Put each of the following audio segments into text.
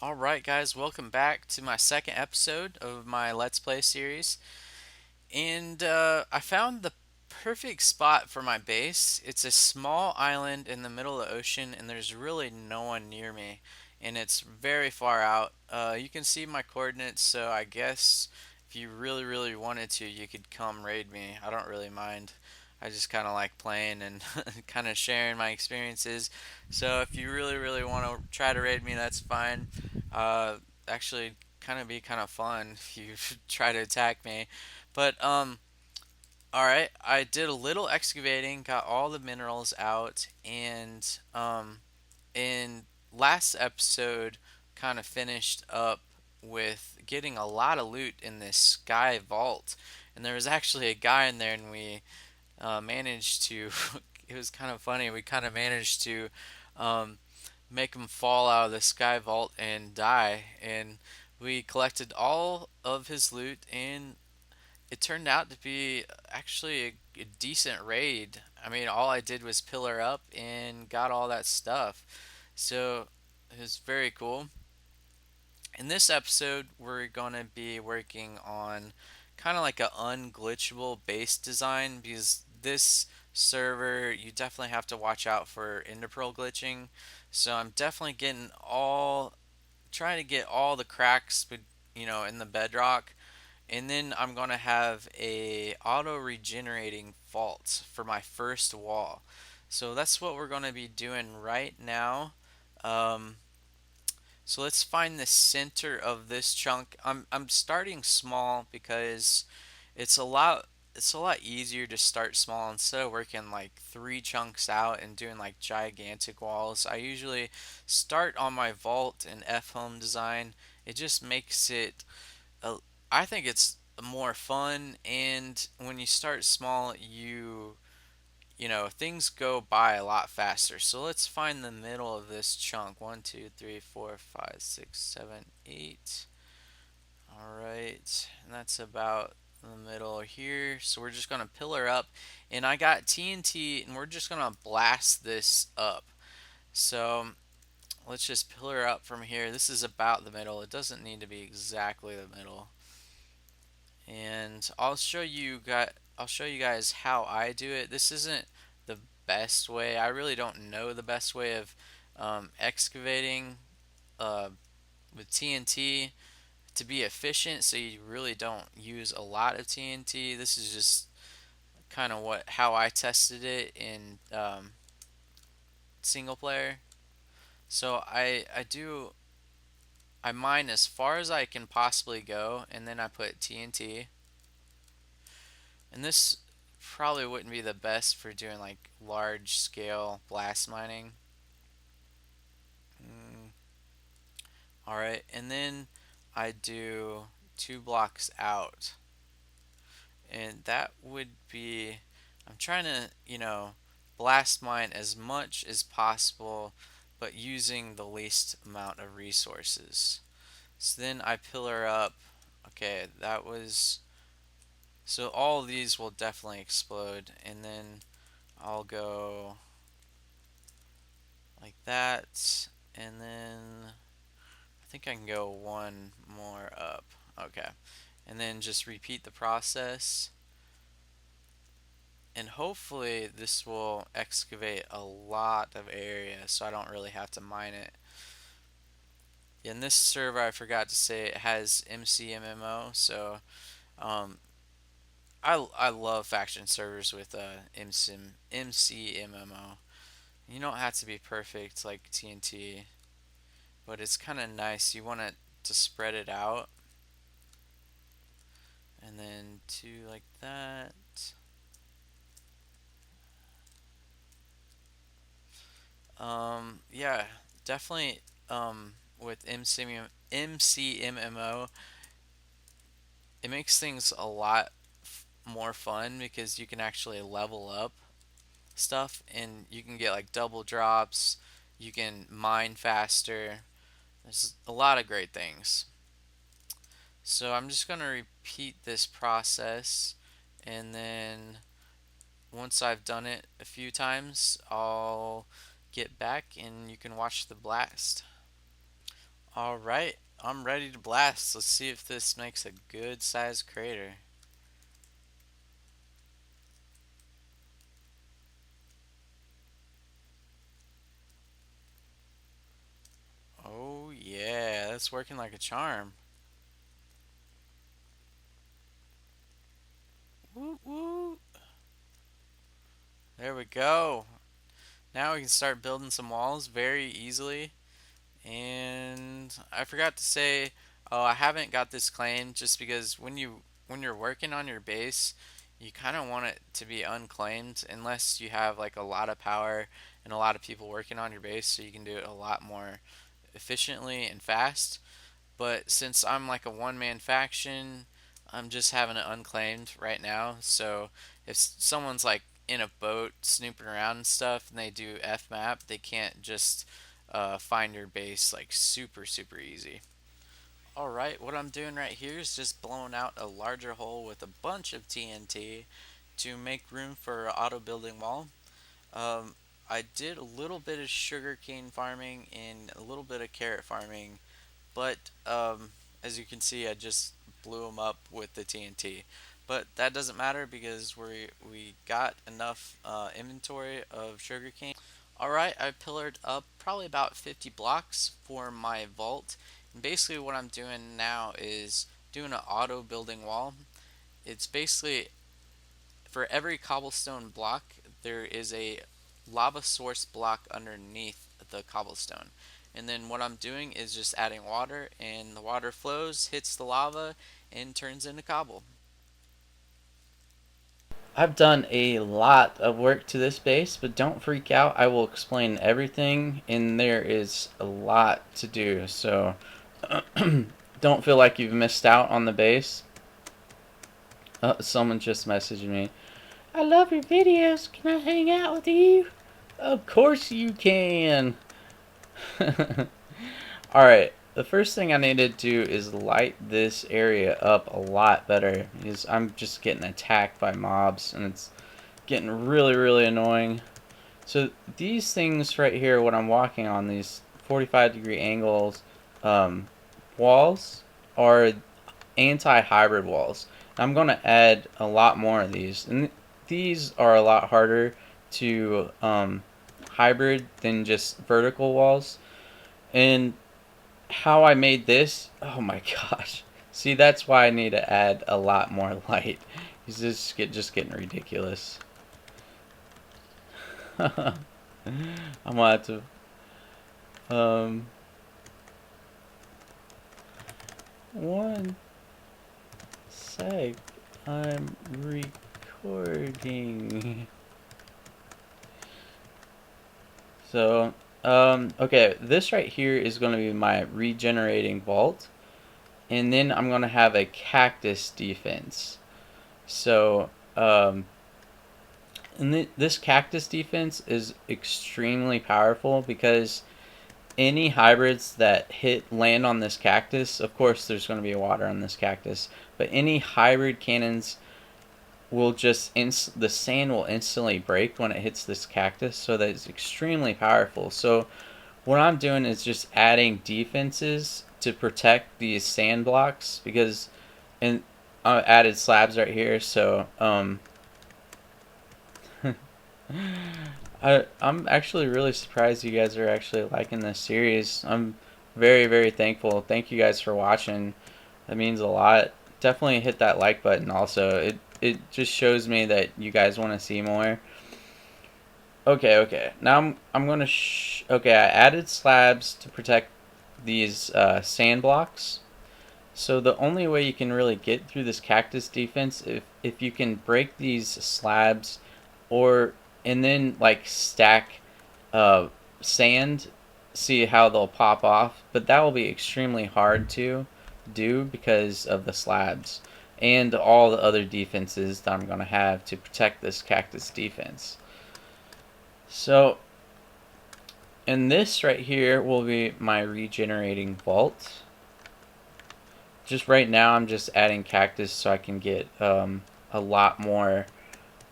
Alright, guys, welcome back to my second episode of my Let's Play series. And I found the perfect spot for my base. It's a small island in the middle of the ocean, and there's really no one near me. And it's very far out. You can see my coordinates, so I guess if you really, really wanted to, you could come raid me. I don't really mind. I just kind of like playing and kind of sharing my experiences. So if you really, really want to try to raid me, that's fine. Uh, Actually, kind of be kind of fun if you try to attack me. But all right, I did a little excavating, got all the minerals out, and in last episode, kind of finished up with getting a lot of loot in this sky vault. And there was actually a guy in there, and we managed to. It was kind of funny. We kind of managed to um, make him fall out of the sky vault and die. And we collected all of his loot, and it turned out to be actually a decent raid. I mean, all I did was pillar up and got all that stuff. So it was very cool. In this episode, we're going to be working on kind of like a unglitchable base design because this server, you definitely have to watch out for enderpearl glitching. So I'm definitely trying to get all the cracks, in the bedrock, and then I'm gonna have a auto regenerating vault for my first wall. So that's what we're gonna be doing right now. Um, so let's find the center of this chunk. I'm starting small because it's a lot it's a lot easier to start small instead of working like three chunks out and doing like gigantic walls. I usually start on my vault and F home design. It just makes it a, I think it's more fun, and when you start small, things go by a lot faster. So let's find the middle of this chunk. One, two, three, four, five, six, seven, eight. All right, and that's about the middle here. So we're just gonna pillar up, and I got TNT, and we're just gonna blast this up. So let's just pillar up from here. This is about the middle. It doesn't need to be exactly the middle. And I'll show you guys how I do it. This isn't the best way. I really don't know the best way of excavating uh, with TNT to be efficient, so you really don't use a lot of TNT. This is just kind of what how I tested it in single player. So I mine as far as I can possibly go, and then I put TNT. And this probably wouldn't be the best for doing like large scale blast mining. Mm, Alright, and then I do 2 blocks out. And that would be, I'm trying to, blast mine as much as possible, but using the least amount of resources. So then I pillar up. Okay, that was. So all of these will definitely explode, and then I'll go like that, and then I think I can go one more up. Okay, and then just repeat the process, and hopefully this will excavate a lot of area so I don't really have to mine it. In this server, I forgot to say it has MCMMO, so um, I love faction servers with MCMMO. You don't have to be perfect like TNT, but it's kind of nice. You want it to spread it out, and then two like that. Yeah, definitely. With MCMMO, it makes things a lot more fun because you can actually level up stuff, and you can get like double drops. You can mine faster. There's a lot of great things. So I'm just gonna repeat this process, and then once I've done it a few times, I'll get back and you can watch the blast. All right, I'm ready to blast. Let's see if this makes a good sized crater. Oh yeah, that's working like a charm. Woo woo. There we go. Now we can start building some walls very easily. And I forgot to say, oh, I haven't got this claimed just because when you're working on your base, you kind of want it to be unclaimed unless you have like a lot of power and a lot of people working on your base, so you can do it a lot more efficiently and fast. But since I'm like a one man faction, I'm just having it unclaimed right now. So if someone's like in a boat snooping around and stuff and they do F map, they can't just find your base like super easy. Alright, what I'm doing right here is just blowing out a larger hole with a bunch of TNT to make room for an auto building wall. Um, I did a little bit of sugarcane farming and a little bit of carrot farming, but as you can see, I just blew them up with the TNT. But that doesn't matter because we got enough inventory of sugarcane. All right, I pillared up probably about 50 blocks for my vault. And basically, what I'm doing now is doing an auto building wall. It's basically for every cobblestone block, there is a lava source block underneath the cobblestone. And then what I'm doing is just adding water, and the water flows, hits the lava, and turns into cobble. I've done a lot of work to this base, but don't freak out. I will explain everything, and there is a lot to do. So don't feel like you've missed out on the base. Someone just messaged me. I love your videos. Can I hang out with you? Of course you can. Alright, the first thing I need to do is light this area up a lot better because I'm just getting attacked by mobs and it's getting really annoying. So these things right here, what I'm walking on, these 45-degree angles walls, are anti-hybrid walls. I'm going to add a lot more of these. And these are a lot harder to hybrid than just vertical walls. And how I made this, oh my gosh. See, that's why I need to add a lot more light. This is just getting ridiculous. I'm gonna have to. Um, One sec. I'm recording. So, okay, this right here is going to be my regenerating vault. And then I'm going to have a cactus defense. So, and this cactus defense is extremely powerful because any hybrids that land on this cactus, of course there's going to be water on this cactus, but any hybrid cannons will just the sand will instantly break when it hits this cactus, so that it's extremely powerful. So what I'm doing is just adding defenses to protect these sand blocks because, and I added slabs right here, so I'm actually really surprised you guys are actually liking this series. I'm very thankful. Thank you guys for watching. That means a lot. Definitely hit that like button also. It just shows me that you guys want to see more. Okay. Now I'm going to okay, I added slabs to protect these sand blocks. So the only way you can really get through this cactus defense if you can break these slabs or and then like stack sand, see how they'll pop off, but that will be extremely hard to do because of the slabs and all the other defenses that I'm going to have to protect this cactus defense. So, and this right here will be my regenerating vault. Just right now I'm just adding cactus so I can get a lot more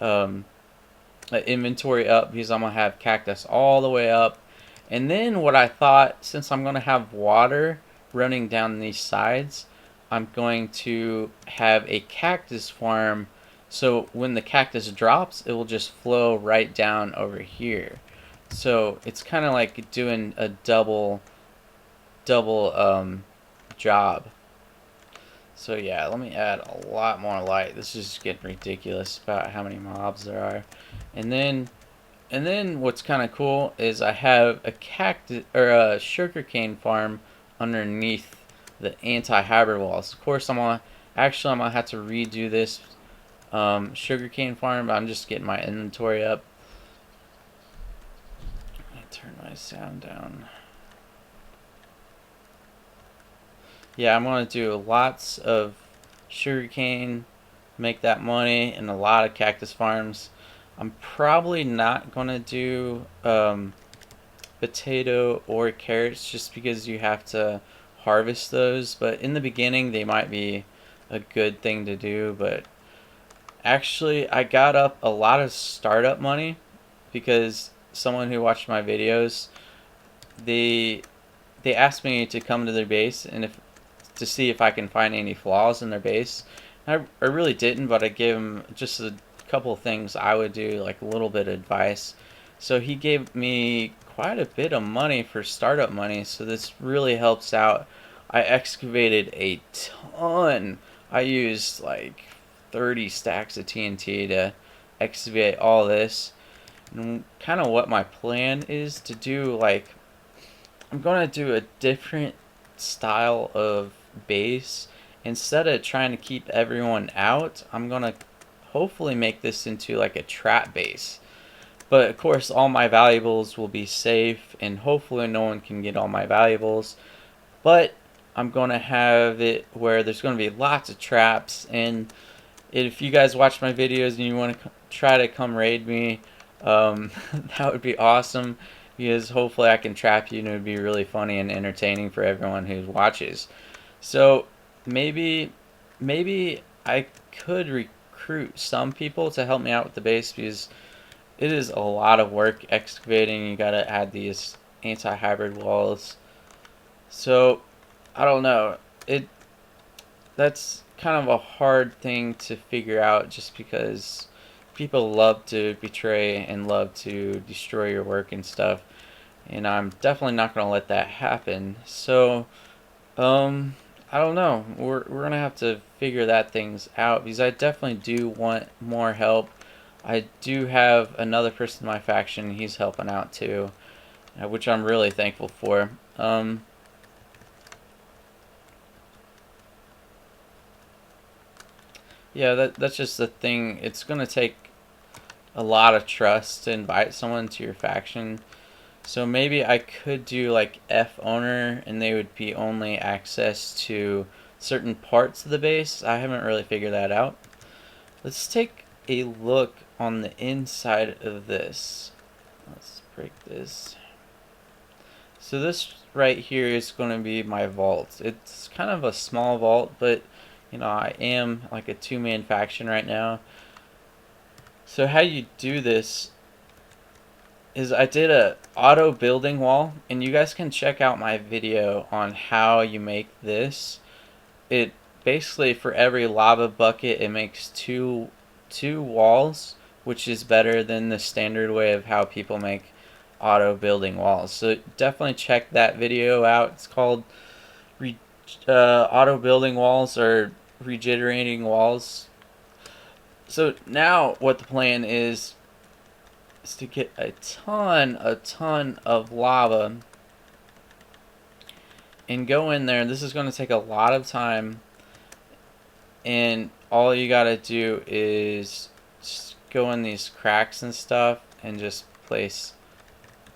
um, inventory up because I'm going to have cactus all the way up. And then what I thought, since I'm going to have water, running down these sides, I'm going to have a cactus farm. So when the cactus drops, it will just flow right down over here. So it's kind of like doing a double job. So yeah, let me add a lot more light. This is just getting ridiculous about how many mobs there are. And then what's kind of cool is I have a cactus or a sugarcane farm underneath the anti-hybrid walls. Of course, I'm gonna have to redo this sugarcane farm, but I'm just getting my inventory up. Turn my sound down. Yeah, I'm gonna do lots of sugarcane, make that money, and a lot of cactus farms. I'm probably not gonna do potato or carrots just because you have to harvest those. But in the beginning, they might be a good thing to do. But actually, I got up a lot of startup money because someone who watched my videos, they they asked me to come to their base and if to see if I can find any flaws in their base. I really didn't, but I gave him just a couple of things I would do, like a little bit of advice. So he gave me quite a bit of money for startup money, so this really helps out. I excavated a ton. I used like 30 stacks of TNT to excavate all this. And kind of what my plan is to do, like, I'm going to do a different style of base. Instead of trying to keep everyone out, I'm going to hopefully make this into like a trap base. But of course, all my valuables will be safe, and hopefully, no one can get all my valuables. But I'm going to have it where there's going to be lots of traps. And if you guys watch my videos and you want to try to come raid me, that would be awesome because hopefully I can trap you and it would be really funny and entertaining for everyone who watches. So maybe I could recruit some people to help me out with the base because it is a lot of work excavating. You gotta add these anti-hybrid walls. So I don't know. That's kind of a hard thing to figure out just because people love to betray and love to destroy your work and stuff. And I'm definitely not going to let that happen. So, I don't know. We're going to have to figure that things out because I definitely do want more help. I do have another person in my faction. He's helping out too, which I'm really thankful for. Yeah, that's just the thing. It's going to take a lot of trust to invite someone to your faction. So maybe I could do like F owner and they would be only access to certain parts of the base. I haven't really figured that out. Let's take a look on the inside of this. Let's break this. So this right here is going to be my vault. It's kind of a small vault, but you know, I am like a two-man faction right now. So how you do this is I did a auto building wall, and you guys can check out my video on how you make this. It basically for every lava bucket it makes two walls, which is better than the standard way of how people make auto building walls. So definitely check that video out. It's called auto building walls or regenerating walls. So now what the plan is to get a ton of lava and go in there. This is going to take a lot of time, and all you got to do is just go in these cracks and stuff and just place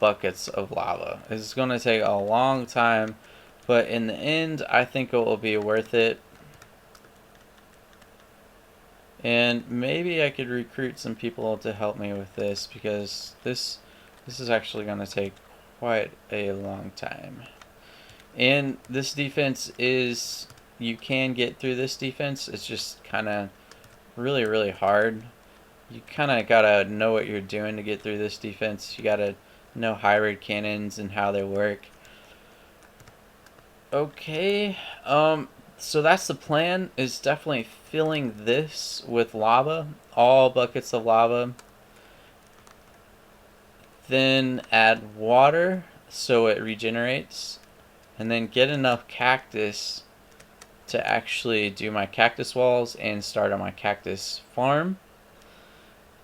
buckets of lava. It's going to take a long time, but in the end I think it will be worth it. And maybe I could recruit some people to help me with this because this is actually going to take quite a long time. And this defense is, you can get through this defense. It's just kind of really hard. You kind of got to know what you're doing to get through this defense. You got to know hybrid cannons and how they work. Okay. So that's the plan. Is definitely filling this with lava, all buckets of lava. Then add water so it regenerates, and then get enough cactus to actually do my cactus walls and start on my cactus farm.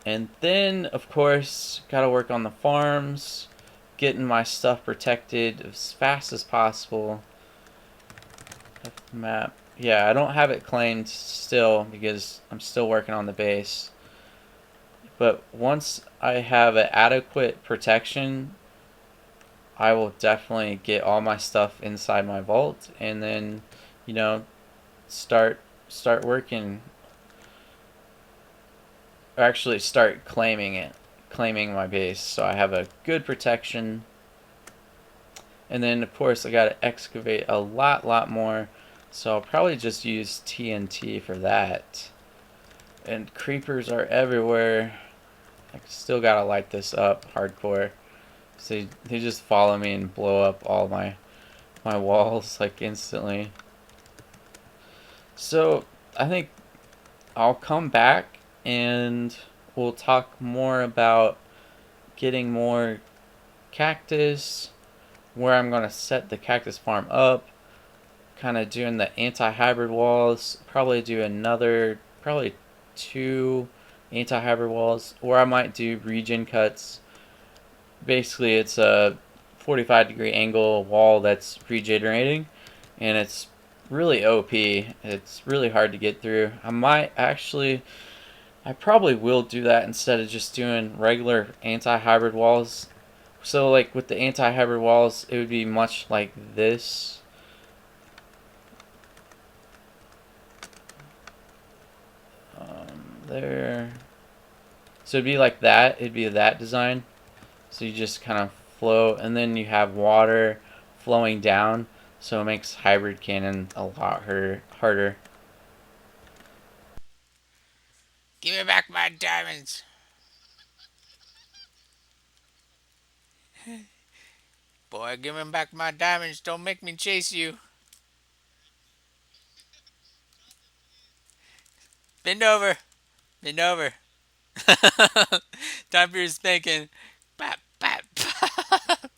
And then, of course, gotta work on the farms, getting my stuff protected as fast as possible. Map. Yeah, I don't have it claimed still because I'm still working on the base. But once I have an adequate protection, I will definitely get all my stuff inside my vault and then, you know, start start working, or actually start claiming it, claiming my base so I have a good protection. And then of course I got to excavate a lot more. So I'll probably just use TNT for that. And creepers are everywhere. I still gotta light this up hardcore. So they just follow me and blow up all my walls like instantly. So I think I'll come back and we'll talk more about getting more cactus, where I'm gonna set the cactus farm up, kind of doing the anti-hybrid walls. Probably do another, probably two anti-hybrid walls, or I might do regen cuts. Basically, it's a 45-degree angle wall that's regenerating, and it's really OP. It's really hard to get through. I probably will do that instead of just doing regular anti-hybrid walls. So, like with the anti-hybrid walls, it would be much like this. There. So it'd be like that. It'd be that design. So you just kind of flow, and then you have water flowing down, so it makes hybrid cannon a lot harder. Give me back my diamonds. Boy, give me back my diamonds. Don't make me chase you. Bend over. Bend over. Time for your spanking. Bap, bap, bap.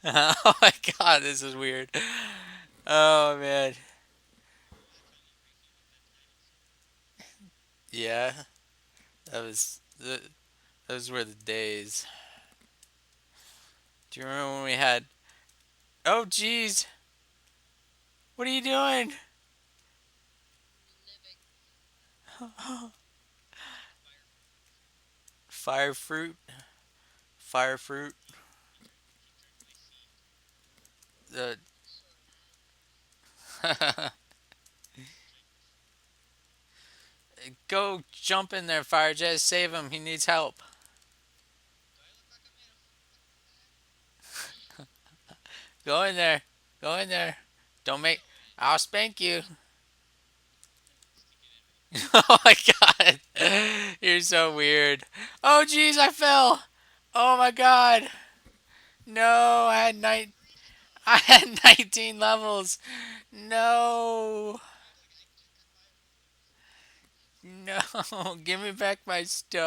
Oh my god, this is weird. Oh man. Yeah, those were the days. Do you remember when we had? Oh jeez, what are you doing? Fire fruit, fire fruit. The Go jump in there, fire jet. Save him. He needs help. Go in there. Go in there. Don't make. I'll spank you. Oh my god. You're so weird. Oh jeez, I fell. Oh my god. No, I had 19 levels. No. No. Give me back my stuff.